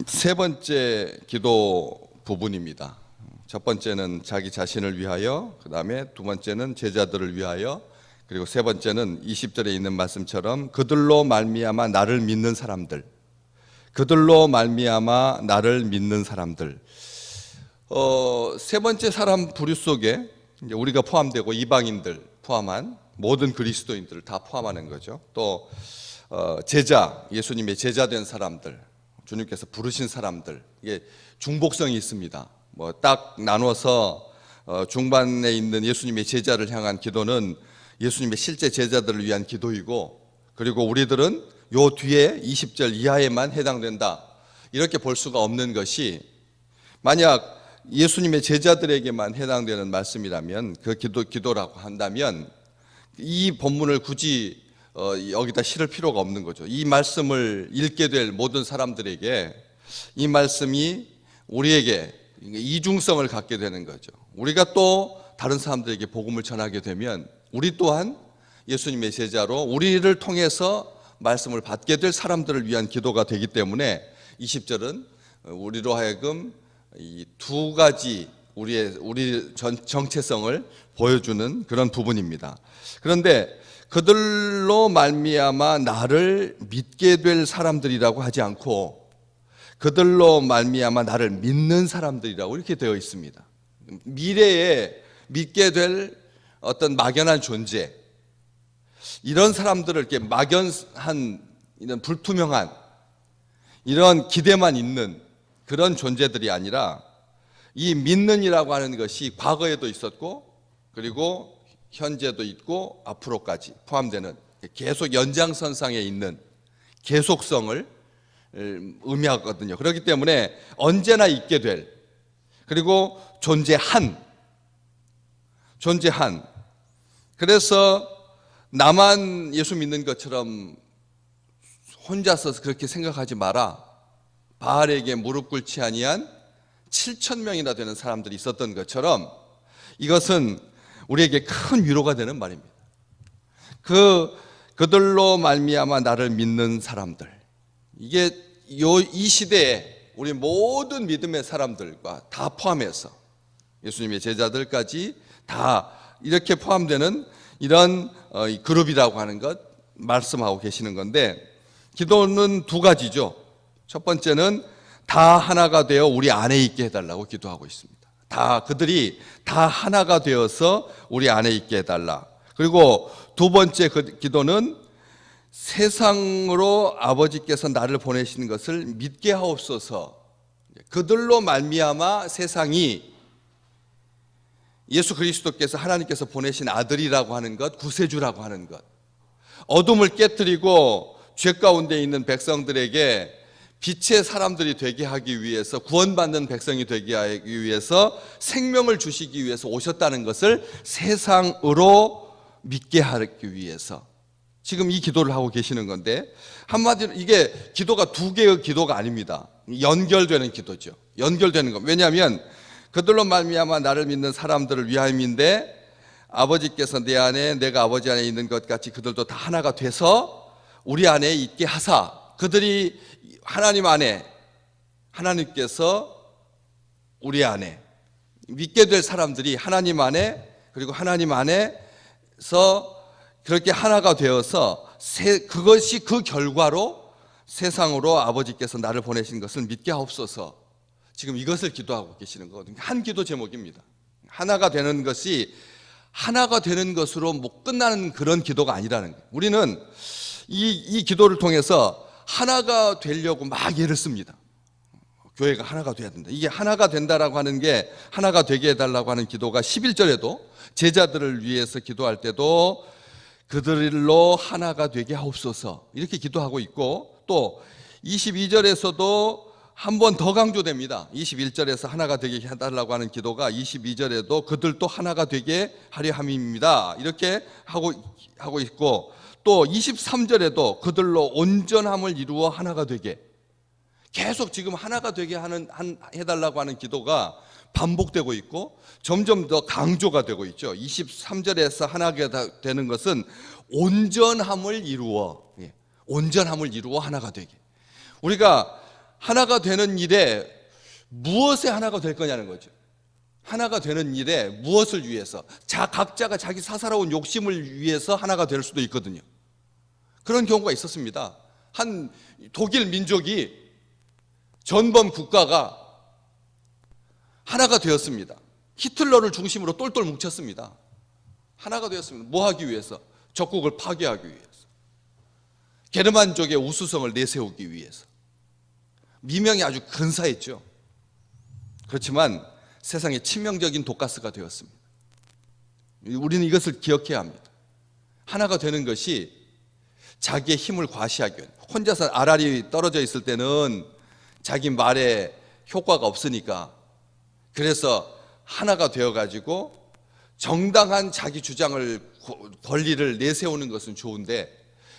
세 번째 기도 부분입니다. 첫 번째는 자기 자신을 위하여, 그 다음에 두 번째는 제자들을 위하여, 그리고 세 번째는 20절에 있는 말씀처럼 그들로 말미암아 나를 믿는 사람들, 그들로 말미암아 나를 믿는 사람들. 세 번째 사람 부류 속에 이제 우리가 포함되고 이방인들 포함한 모든 그리스도인들을 다 포함하는 거죠. 또 제자, 예수님의 제자된 사람들, 주님께서 부르신 사람들, 이게 중복성이 있습니다. 뭐 딱 나눠서 중반에 있는 예수님의 제자를 향한 기도는 예수님의 실제 제자들을 위한 기도이고, 그리고 우리들은 요 뒤에 20절 이하에만 해당된다, 이렇게 볼 수가 없는 것이, 만약 예수님의 제자들에게만 해당되는 말씀이라면, 그 기도라고 한다면 이 본문을 굳이 여기다 실을 필요가 없는 거죠. 이 말씀을 읽게 될 모든 사람들에게 이 말씀이 우리에게 이중성을 갖게 되는 거죠. 우리가 또 다른 사람들에게 복음을 전하게 되면 우리 또한 예수님의 제자로 우리를 통해서 말씀을 받게 될 사람들을 위한 기도가 되기 때문에 20절은 우리로 하여금 이 두 가지 우리 정체성을 보여주는 그런 부분입니다. 그런데 그들로 말미암아 나를 믿게 될 사람들이라고 하지 않고 그들로 말미암아 나를 믿는 사람들이라고 이렇게 되어 있습니다. 미래에 믿게 될 어떤 막연한 존재, 이런 사람들을 이렇게 막연한, 이런 불투명한 이런 기대만 있는 그런 존재들이 아니라, 이 믿는이라고 하는 것이 과거에도 있었고 그리고 현재도 있고 앞으로까지 포함되는 계속 연장선상에 있는 계속성을 의미하거든요. 그렇기 때문에 언제나 있게 될, 그리고 존재한. 그래서 나만 예수 믿는 것처럼 혼자서 그렇게 생각하지 마라. 바알에게 무릎 꿇지 아니한 7,000명이나 되는 사람들이 있었던 것처럼 이것은 우리에게 큰 위로가 되는 말입니다. 그들로 말미암아 나를 믿는 사람들, 이게 이 시대에 우리 모든 믿음의 사람들과 다 포함해서 예수님의 제자들까지 다 이렇게 포함되는 이런 그룹이라고 하는 것 말씀하고 계시는 건데, 기도는 두 가지죠. 첫 번째는 다 하나가 되어 우리 안에 있게 해달라고 기도하고 있습니다. 그들이 다 하나가 되어서 우리 안에 있게 해달라. 그리고 두 번째 기도는 세상으로 아버지께서 나를 보내시는 것을 믿게 하옵소서. 그들로 말미암아 세상이 예수 그리스도께서 하나님께서 보내신 아들이라고 하는 것, 구세주라고 하는 것, 어둠을 깨뜨리고 죄 가운데 있는 백성들에게 빛의 사람들이 되게 하기 위해서, 구원받는 백성이 되게 하기 위해서 생명을 주시기 위해서 오셨다는 것을 세상으로 믿게 하기 위해서 지금 이 기도를 하고 계시는 건데, 한마디로 이게 기도가 두 개의 기도가 아닙니다. 연결되는 기도죠. 연결되는 것. 왜냐하면 그들로 말미암아 나를 믿는 사람들을 위함인데, 아버지께서 내 안에 내가 아버지 안에 있는 것 같이 그들도 다 하나가 돼서 우리 안에 있게 하사, 그들이 하나님 안에, 하나님께서 우리 안에, 믿게 될 사람들이 하나님 안에, 그리고 하나님 안에서 그렇게 하나가 되어서 그것이 그 결과로 세상으로 아버지께서 나를 보내신 것을 믿게 하옵소서. 지금 이것을 기도하고 계시는 거거든요. 한 기도 제목입니다. 하나가 되는 것이 하나가 되는 것으로 못 끝나는 그런 기도가 아니라는 거예요. 우리는 이 기도를 통해서 하나가 되려고 막 애를 씁니다. 교회가 하나가 돼야 된다. 이게 하나가 된다라고 하는 게, 하나가 되게 해달라고 하는 기도가 11절에도 제자들을 위해서 기도할 때도 그들로 하나가 되게 하옵소서 이렇게 기도하고 있고, 또 22절에서도 한 번 더 강조됩니다. 21절에서 하나가 되게 해달라고 하는 기도가 22절에도 그들도 하나가 되게 하려 함입니다 이렇게 하고 있고, 또 23절에도 그들로 온전함을 이루어 하나가 되게, 계속 지금 하나가 되게 해달라고 하는 기도가 반복되고 있고 점점 더 강조가 되고 있죠. 23절에서 하나가 되는 것은 온전함을 이루어 하나가 되게. 우리가 하나가 되는 일에 무엇에 하나가 될 거냐는 거죠. 하나가 되는 일에 무엇을 위해서, 각자가 자기 사사로운 욕심을 위해서 하나가 될 수도 있거든요. 그런 경우가 있었습니다. 한 독일 민족이, 전범 국가가 하나가 되었습니다. 히틀러를 중심으로 똘똘 뭉쳤습니다. 하나가 되었습니다. 뭐 하기 위해서? 적국을 파괴하기 위해서, 게르만족의 우수성을 내세우기 위해서. 미명이 아주 근사했죠. 그렇지만 세상에 치명적인 독가스가 되었습니다. 우리는 이것을 기억해야 합니다. 하나가 되는 것이 자기의 힘을 과시하기 위해, 혼자서 알알이 떨어져 있을 때는 자기 말에 효과가 없으니까, 그래서 하나가 되어가지고 정당한 자기 주장을, 권리를 내세우는 것은 좋은데,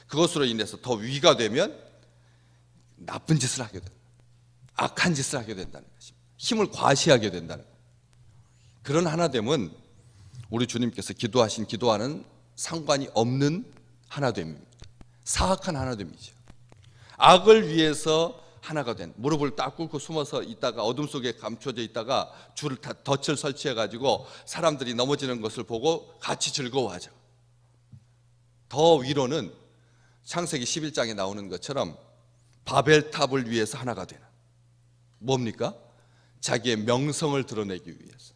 그것으로 인해서 더 위가 되면 나쁜 짓을 하게 된다, 악한 짓을 하게 된다는 것입니다. 힘을 과시하게 된다는 것. 그런 하나됨은 우리 주님께서 기도하신 기도와는 상관이 없는 하나됨입니다. 사악한 하나됨이죠. 악을 위해서 하나가 된, 무릎을 딱 꿇고 숨어서 있다가, 어둠 속에 감춰져 있다가 줄을 덫을 설치해 가지고 사람들이 넘어지는 것을 보고 같이 즐거워하죠. 더 위로는 창세기 11장에 나오는 것처럼 바벨탑을 위해서 하나가 되는, 뭡니까? 자기의 명성을 드러내기 위해서,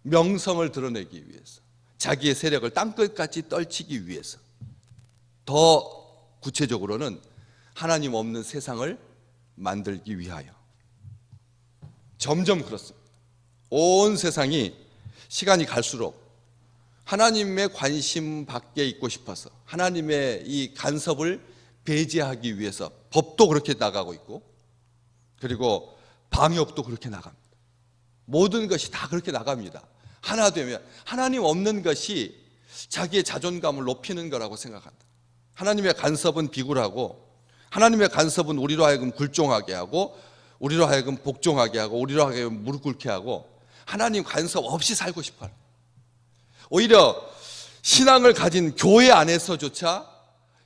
명성을 드러내기 위해서, 자기의 세력을 땅끝까지 떨치기 위해서, 더 구체적으로는 하나님 없는 세상을 만들기 위하여. 점점 그렇습니다. 온 세상이 시간이 갈수록 하나님의 관심 밖에 있고 싶어서 하나님의 이 간섭을 배제하기 위해서 법도 그렇게 나가고 있고, 그리고 방역도 그렇게 나갑니다. 모든 것이 다 그렇게 나갑니다. 하나 되면, 하나님 없는 것이 자기의 자존감을 높이는 거라고 생각한다. 하나님의 간섭은 비굴하고, 하나님의 간섭은 우리로 하여금 굴종하게 하고, 우리로 하여금 복종하게 하고, 우리로 하여금 무릎 꿇게 하고, 하나님 간섭 없이 살고 싶어요. 오히려 신앙을 가진 교회 안에서조차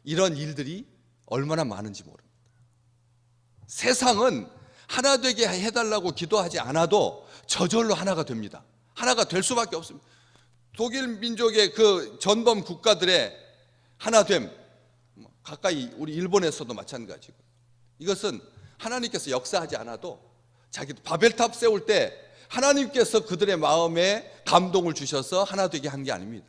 이런 일들이 얼마나 많은지 모릅니다. 세상은 하나 되게 해달라고 기도하지 않아도 저절로 하나가 됩니다. 하나가 될 수밖에 없습니다. 독일 민족의 그 전범 국가들의 하나됨, 가까이 우리 일본에서도 마찬가지고, 이것은 하나님께서 역사하지 않아도, 자기 바벨탑 세울 때 하나님께서 그들의 마음에 감동을 주셔서 하나 되게 한 게 아닙니다.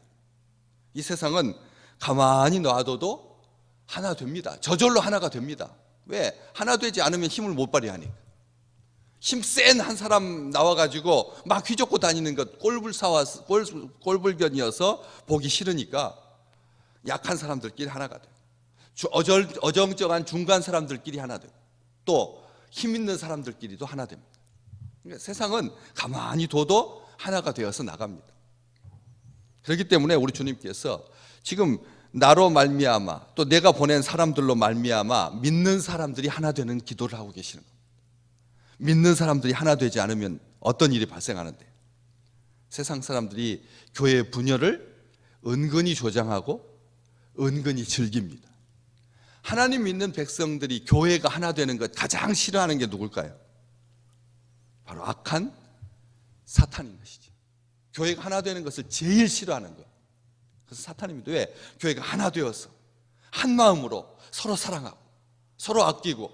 이 세상은 가만히 놔둬도 하나 됩니다. 저절로 하나가 됩니다. 왜? 하나 되지 않으면 힘을 못 발휘하니까. 힘 센 한 사람 나와가지고 막 휘젓고 다니는 것, 꼴불견이어서 보기 싫으니까 약한 사람들끼리 하나가 돼요. 어정쩡한 중간 사람들끼리 하나 되고, 또 힘 있는 사람들끼리도 하나 됩니다. 그러니까 세상은 가만히 둬도 하나가 되어서 나갑니다. 그렇기 때문에 우리 주님께서 지금 나로 말미암아, 또 내가 보낸 사람들로 말미암아 믿는 사람들이 하나 되는 기도를 하고 계시는 겁니다. 믿는 사람들이 하나 되지 않으면 어떤 일이 발생하는데, 세상 사람들이 교회의 분열을 은근히 조장하고 은근히 즐깁니다. 하나님 믿는 백성들이 교회가 하나 되는 것 가장 싫어하는 게 누굴까요? 바로 악한 사탄인 것이죠. 교회가 하나 되는 것을 제일 싫어하는 거예요. 그래서 사탄입니다. 왜? 교회가 하나 되어서 한 마음으로 서로 사랑하고 서로 아끼고,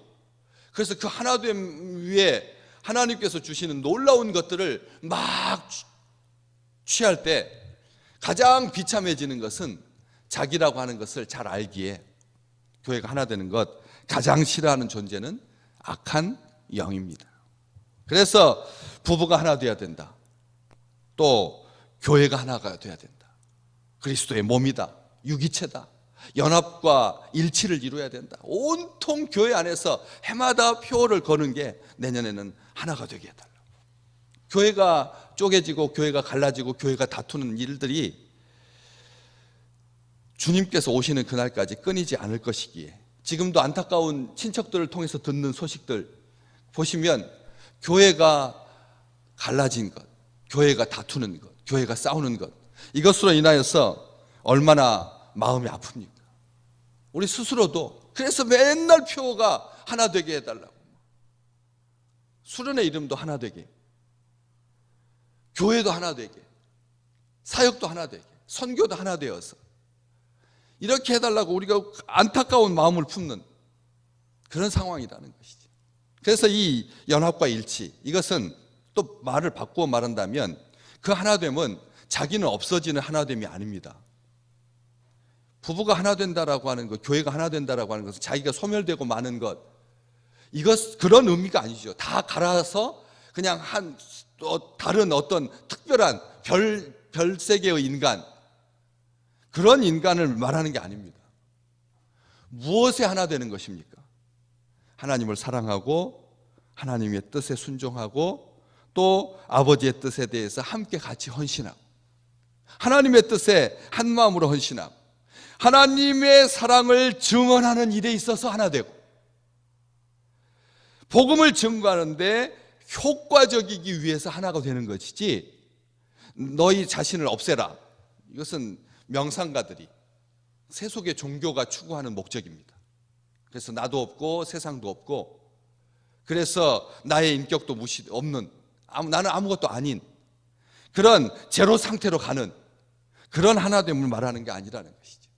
그래서 그 하나됨 위에 하나님께서 주시는 놀라운 것들을 막 취할 때 가장 비참해지는 것은 자기라고 하는 것을 잘 알기에, 교회가 하나 되는 것 가장 싫어하는 존재는 악한 영입니다. 그래서 부부가 하나 돼야 된다. 또 교회가 하나가 돼야 된다. 그리스도의 몸이다. 유기체다. 연합과 일치를 이루어야 된다. 온통 교회 안에서 해마다 표를 거는 게 내년에는 하나가 되게 해달라. 교회가 쪼개지고 교회가 갈라지고 교회가 다투는 일들이 주님께서 오시는 그날까지 끊이지 않을 것이기에, 지금도 안타까운 친척들을 통해서 듣는 소식들 보시면 교회가 갈라진 것, 교회가 다투는 것, 교회가 싸우는 것, 이것으로 인하여서 얼마나 마음이 아픕니까? 우리 스스로도 그래서 맨날 표가 하나 되게 해달라고, 수련의 이름도 하나 되게, 교회도 하나 되게, 사역도 하나 되게, 선교도 하나 되어서 이렇게 해달라고 우리가 안타까운 마음을 품는 그런 상황이라는 것이죠. 그래서 이 연합과 일치, 이것은 또 말을 바꾸어 말한다면 그 하나됨은 자기는 없어지는 하나됨이 아닙니다. 부부가 하나 된다라고 하는 것, 교회가 하나 된다라고 하는 것은 자기가 소멸되고 마는 것, 이것 그런 의미가 아니죠. 다 갈아서 그냥 다른 어떤 특별한 별세계의 인간, 그런 인간을 말하는 게 아닙니다. 무엇에 하나 되는 것입니까? 하나님을 사랑하고 하나님의 뜻에 순종하고 또 아버지의 뜻에 대해서 함께 같이 헌신하고 하나님의 뜻에 한 마음으로 헌신하고 하나님의 사랑을 증언하는 일에 있어서 하나 되고 복음을 증거하는데 효과적이기 위해서 하나가 되는 것이지 너희 자신을 없애라, 이것은 명상가들이 세속의 종교가 추구하는 목적입니다. 그래서 나도 없고 세상도 없고 그래서 나의 인격도 없는, 나는 아무것도 아닌 그런 제로 상태로 가는 그런 하나됨을 말하는 게 아니라는 것이죠.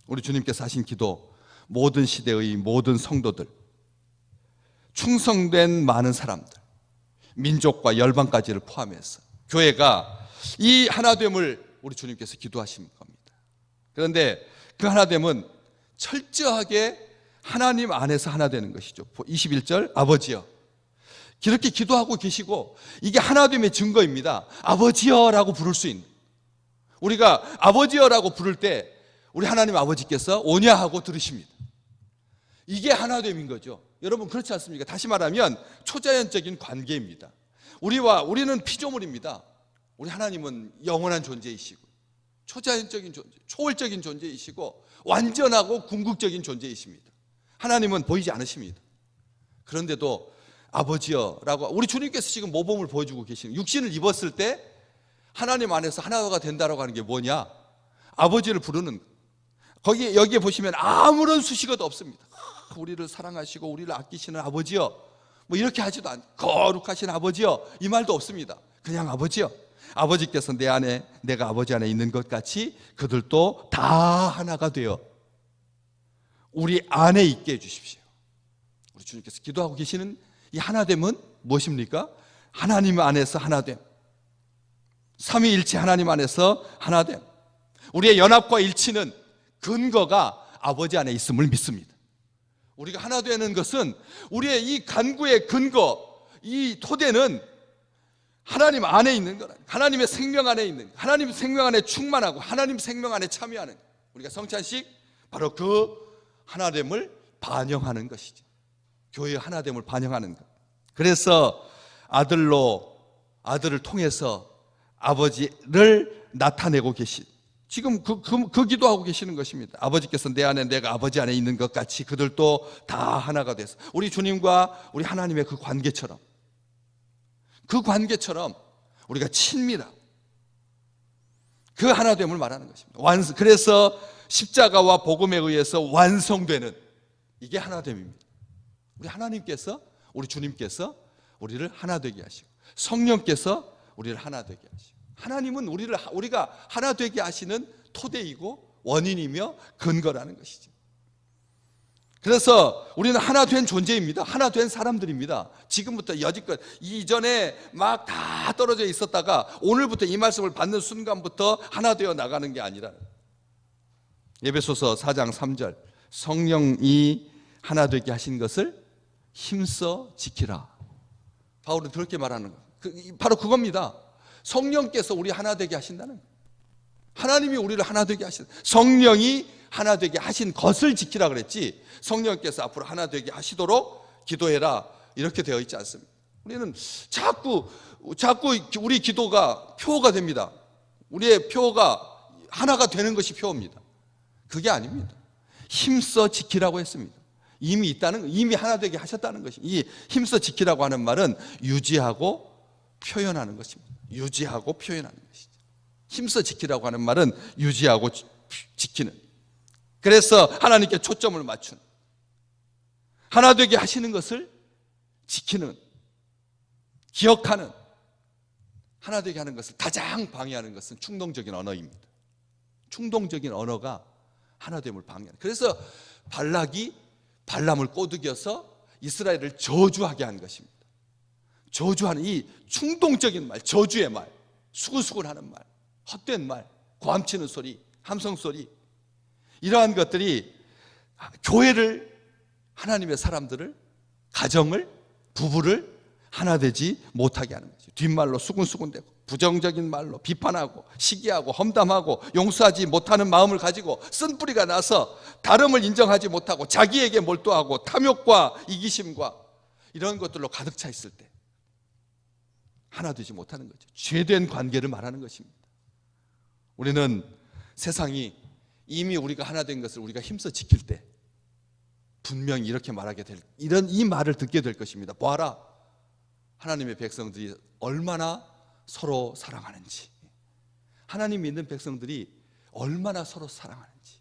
우리 주님께서 하신 기도, 모든 시대의 모든 성도들, 충성된 많은 사람들, 민족과 열방까지를 포함해서 교회가 이 하나됨을 우리 주님께서 기도하신 겁니다. 그런데 그 하나됨은 철저하게 하나님 안에서 하나 되는 것이죠. 21절, 아버지여, 이렇게 기도하고 계시고 이게 하나됨의 증거입니다. 아버지여라고 부를 수 있는, 우리가 아버지여라고 부를 때 우리 하나님 아버지께서 오냐 하고 들으십니다. 이게 하나됨인 거죠. 여러분 그렇지 않습니까? 다시 말하면 초자연적인 관계입니다. 우리는 피조물입니다. 우리 하나님은 영원한 존재이시고 초자연적인 존재, 초월적인 존재이시고 완전하고 궁극적인 존재이십니다. 하나님은 보이지 않으십니다. 그런데도 아버지여라고, 우리 주님께서 지금 모범을 보여주고 계시는, 육신을 입었을 때 하나님 안에서 하나가 된다라고 하는 게 뭐냐? 아버지를 부르는, 여기에 보시면 아무런 수식어도 없습니다. 우리를 사랑하시고 우리를 아끼시는 아버지여, 뭐 이렇게 하지도 않고 거룩하신 아버지여, 이 말도 없습니다. 그냥 아버지여. 아버지께서 내 안에, 내가 아버지 안에 있는 것 같이 그들도 다 하나가 되어 우리 안에 있게 해주십시오. 우리 주님께서 기도하고 계시는 이 하나됨은 무엇입니까? 하나님 안에서 하나됨, 삼위일체 하나님 안에서 하나됨. 우리의 연합과 일치는 근거가 아버지 안에 있음을 믿습니다. 우리가 하나 되는 것은 우리의 이 간구의 근거, 이 토대는 하나님 안에 있는 거라, 하나님의 생명 안에 있는, 하나님 생명 안에 충만하고 하나님 생명 안에 참여하는, 우리가 성찬식 바로 그 하나됨을 반영하는 것이죠. 교회의 하나됨을 반영하는 것. 그래서 아들을 통해서 아버지를 나타내고 계신, 지금 그 기도하고 계시는 것입니다. 아버지께서 내 안에, 내가 아버지 안에 있는 것 같이 그들도 다 하나가 돼서 우리 주님과 우리 하나님의 그 관계처럼 우리가 친밀하고 그 하나됨을 말하는 것입니다. 그래서 십자가와 복음에 의해서 완성되는 이게 하나됨입니다. 우리 하나님께서, 우리 주님께서 우리를 하나 되게 하시고 성령께서 우리를 하나 되게 하시고, 하나님은 우리가 하나 되게 하시는 토대이고 원인이며 근거라는 것이죠. 그래서 우리는 하나 된 존재입니다. 하나 된 사람들입니다. 지금부터 여지껏 이전에 막 다 떨어져 있었다가 오늘부터 이 말씀을 받는 순간부터 하나 되어 나가는 게 아니라, 에베소서 4장 3절, 성령이 하나 되게 하신 것을 힘써 지키라. 바울은 그렇게 말하는 거예요. 바로 그겁니다. 성령께서 우리 하나 되게 하신다는 거예요. 하나님이 우리를 하나 되게 하신, 성령이 하나 되게 하신 것을 지키라 그랬지, 성령께서 앞으로 하나 되게 하시도록 기도해라 이렇게 되어 있지 않습니다. 우리는 자꾸 우리 기도가 표가 됩니다. 우리의 표가 하나가 되는 것이 표입니다. 그게 아닙니다. 힘써 지키라고 했습니다. 이미 하나 되게 하셨다는 것입니다. 이 힘써 지키라고 하는 말은 유지하고 표현하는 것입니다. 유지하고 표현하는 것이죠. 힘써 지키라고 하는 말은 유지하고 지키는, 그래서 하나님께 초점을 맞춘, 하나 되게 하시는 것을 지키는, 기억하는, 하나 되게 하는 것을 가장 방해하는 것은 충동적인 언어입니다. 충동적인 언어가 하나됨을 방해하는. 그래서 발락이 발람을 꼬드겨서 이스라엘을 저주하게 한 것입니다. 저주하는 이 충동적인 말, 저주의 말, 수근수근하는 말, 헛된 말, 고함치는 소리, 함성 소리, 이러한 것들이 교회를, 하나님의 사람들을, 가정을, 부부를 하나 되지 못하게 하는 거죠. 뒷말로 수근수근대고 부정적인 말로 비판하고 시기하고 험담하고 용서하지 못하는 마음을 가지고 쓴뿌리가 나서 다름을 인정하지 못하고 자기에게 몰두하고 탐욕과 이기심과 이런 것들로 가득 차 있을 때 하나 되지 못하는 거죠. 죄된 관계를 말하는 것입니다. 우리는 세상이 이미 우리가 하나 된 것을 우리가 힘써 지킬 때 분명히 이렇게 말하게 될, 이 말을 듣게 될 것입니다. 보아라, 하나님의 백성들이 얼마나 서로 사랑하는지, 하나님 믿는 백성들이 얼마나 서로 사랑하는지.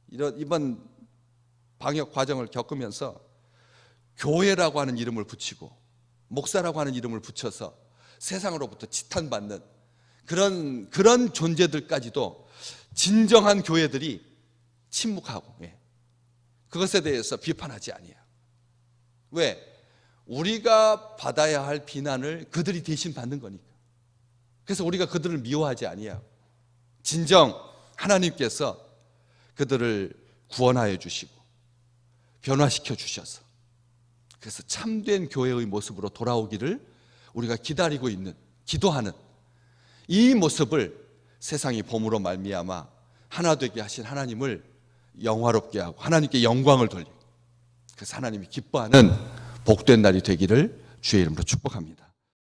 이번 방역 과정을 겪으면서 교회라고 하는 이름을 붙이고 목사라고 하는 이름을 붙여서 세상으로부터 지탄받는 그런 존재들까지도 진정한 교회들이 침묵하고 그것에 대해서 비판하지 아니해요. 왜? 우리가 받아야 할 비난을 그들이 대신 받는 거니까. 그래서 우리가 그들을 미워하지 아니해요. 진정 하나님께서 그들을 구원하여 주시고 변화시켜 주셔서 그래서 참된 교회의 모습으로 돌아오기를 우리가 기다리고 있는, 기도하는 이 모습을 세상이 봄으로 말미암아 하나 되게 하신 하나님을 영화롭게 하고 하나님께 영광을 돌리고, 그래서 하나님이 기뻐하는 복된 날이 되기를 주의 이름으로 축복합니다.